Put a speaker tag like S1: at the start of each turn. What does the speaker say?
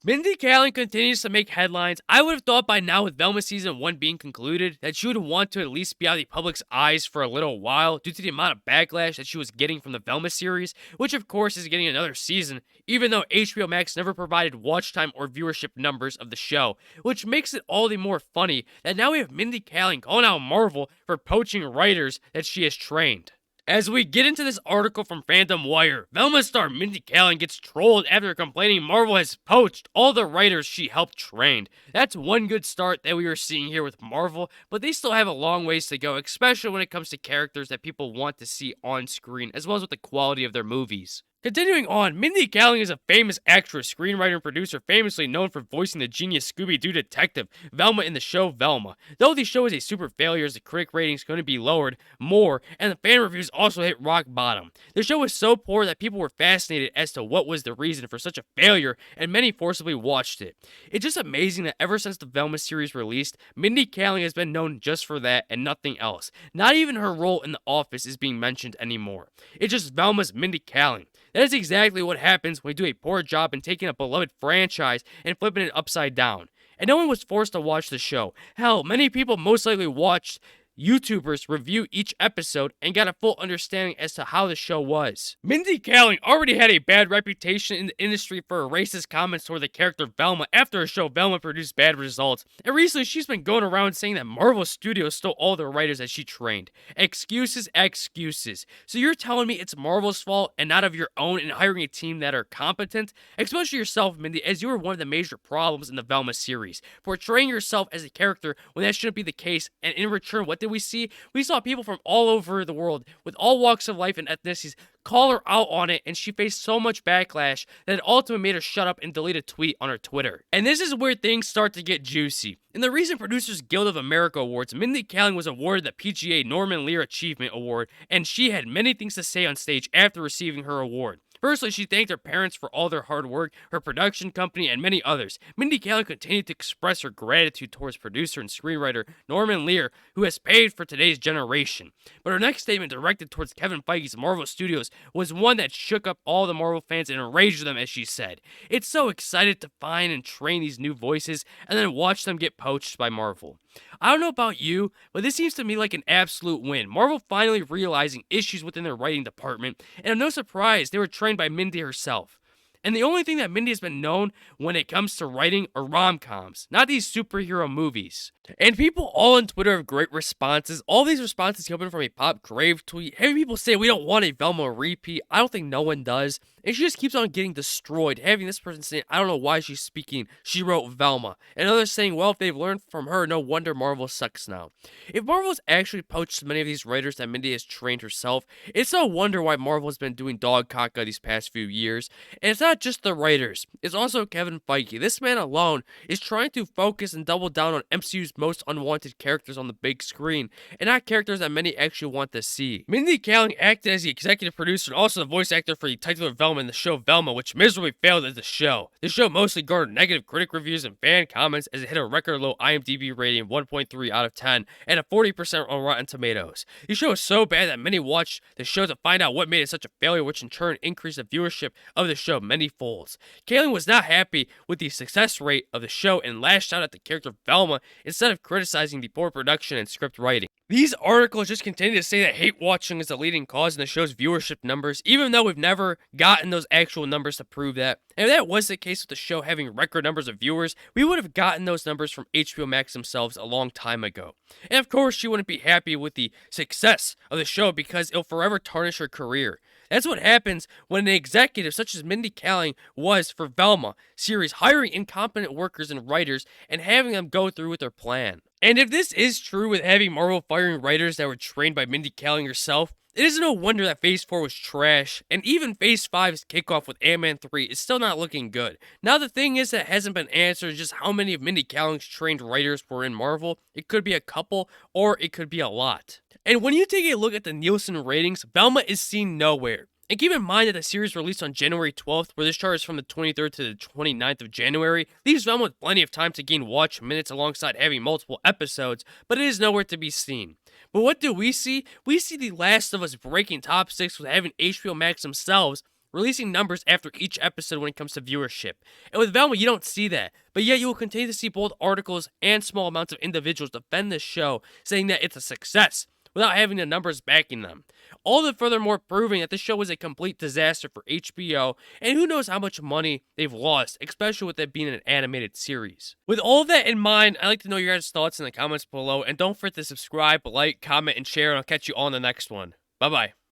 S1: Mindy Kaling continues to make headlines. I would have thought by now, with Velma Season 1 being concluded, that she would want to at least be out of the public's eyes for a little while due to the amount of backlash that she was getting from the Velma series, which of course is getting another season, even though HBO Max never provided watch time or viewership numbers of the show, which makes it all the more funny that now we have Mindy Kaling calling out Marvel for poaching writers that she has trained. As we get into this article from Fandom Wire, Velma star Mindy Kaling gets trolled after complaining Marvel has poached all the writers she helped train. That's one good start that we are seeing here with Marvel, but they still have a long ways to go, especially when it comes to characters that people want to see on screen, as well as with the quality of their movies. Continuing on, Mindy Kaling is a famous actress, screenwriter, and producer famously known for voicing the genius Scooby-Doo detective Velma in the show Velma. Though the show is a super failure as the critic rating is going to be lowered more, and the fan reviews also hit rock bottom. The show was so poor that people were fascinated as to what was the reason for such a failure, and many forcibly watched it. It's just amazing that ever since the Velma series released, Mindy Kaling has been known just for that and nothing else. Not even her role in The Office is being mentioned anymore. It's just Velma's Mindy Kaling. That is exactly what happens when you do a poor job in taking a beloved franchise and flipping it upside down. And no one was forced to watch the show. Hell, many people most likely watched YouTubers review each episode and got a full understanding as to how the show was. Mindy Kaling already had a bad reputation in the industry for her racist comments toward the character Velma after her show Velma produced bad results, and recently she's been going around saying that Marvel Studios stole all the writers that she trained. Excuses, excuses. So you're telling me it's Marvel's fault and not of your own in hiring a team that are competent? Especially yourself, Mindy, as you were one of the major problems in the Velma series. Portraying yourself as a character when that shouldn't be the case, and in return, what did we see? We saw people from all over the world with all walks of life and ethnicities call her out on it, and she faced so much backlash that it ultimately made her shut up and delete a tweet on her Twitter. And this is where things start to get juicy. In the recent Producers Guild of America Awards, Mindy Kaling was awarded the PGA Norman Lear Achievement Award, and she had many things to say on stage after receiving her award. Firstly, she thanked her parents for all their hard work, her production company, and many others. Mindy Kaling continued to express her gratitude towards producer and screenwriter Norman Lear, who has paved for today's generation. But her next statement, directed towards Kevin Feige's Marvel Studios, was one that shook up all the Marvel fans and enraged them, as she said. It's so excited to find and train these new voices, and then watch them get poached by Marvel. I don't know about you, but this seems to me like an absolute win. Marvel finally realizing issues within their writing department, and I'm no surprise they were trained by Mindy herself. And the only thing that Mindy has been known when it comes to writing are rom-coms, not these superhero movies. And people all on Twitter have great responses. All these responses coming from a Pop Crave tweet, having people say we don't want a Velma repeat. I don't think no one does. And she just keeps on getting destroyed. Having this person saying, I don't know why she's speaking, she wrote Velma. And others saying, well, if they've learned from her, no wonder Marvel sucks now. If Marvel's actually poached many of these writers that Mindy has trained herself, it's no wonder why Marvel has been doing dog caca these past few years. And it's not just the writers, it's also Kevin Feige. This man alone is trying to focus and double down on MCU's most unwanted characters on the big screen, and not characters that many actually want to see. Mindy Kaling acted as the executive producer and also the voice actor for the titular Velma in the show Velma, which miserably failed as the show. The show mostly garnered negative critic reviews and fan comments as it hit a record low IMDb rating of 1.3 out of 10 and a 40% on Rotten Tomatoes. The show was so bad that many watched the show to find out what made it such a failure, which in turn increased the viewership of the show many folds. Kaling was not happy with the success rate of the show and lashed out at the character Velma instead of criticizing the poor production and script writing. These articles just continue to say that hate watching is the leading cause in the show's viewership numbers, even though we've never gotten those actual numbers to prove that. And if that was the case with the show having record numbers of viewers, we would have gotten those numbers from HBO Max themselves a long time ago. And of course, she wouldn't be happy with the success of the show because it'll forever tarnish her career. That's what happens when an executive such as Mindy Kaling was for Velma series, hiring incompetent workers and writers and having them go through with their plan. And if this is true with having Marvel firing writers that were trained by Mindy Kaling herself, it is no wonder that Phase 4 was trash, and even Phase 5's kickoff with Ant-Man 3 is still not looking good. Now the thing is that hasn't been answered just how many of Mindy Kaling's trained writers were in Marvel. It could be a couple, or it could be a lot. And when you take a look at the Nielsen ratings, Velma is seen nowhere. And keep in mind that the series released on January 12th, where this chart is from the 23rd to the 29th of January, leaves Velma with plenty of time to gain watch minutes alongside having multiple episodes, but it is nowhere to be seen. But what do we see? We see The Last of Us breaking top 6 with having HBO Max themselves releasing numbers after each episode when it comes to viewership. And with Velma, you don't see that. But yet you will continue to see both articles and small amounts of individuals defend this show, saying that it's a success, without having the numbers backing them. All the furthermore proving that this show is a complete disaster for HBO, and who knows how much money they've lost, especially with it being an animated series. With all of that in mind, I'd like to know your guys' thoughts in the comments below, and don't forget to subscribe, like, comment, and share, and I'll catch you on the next one. Bye-bye.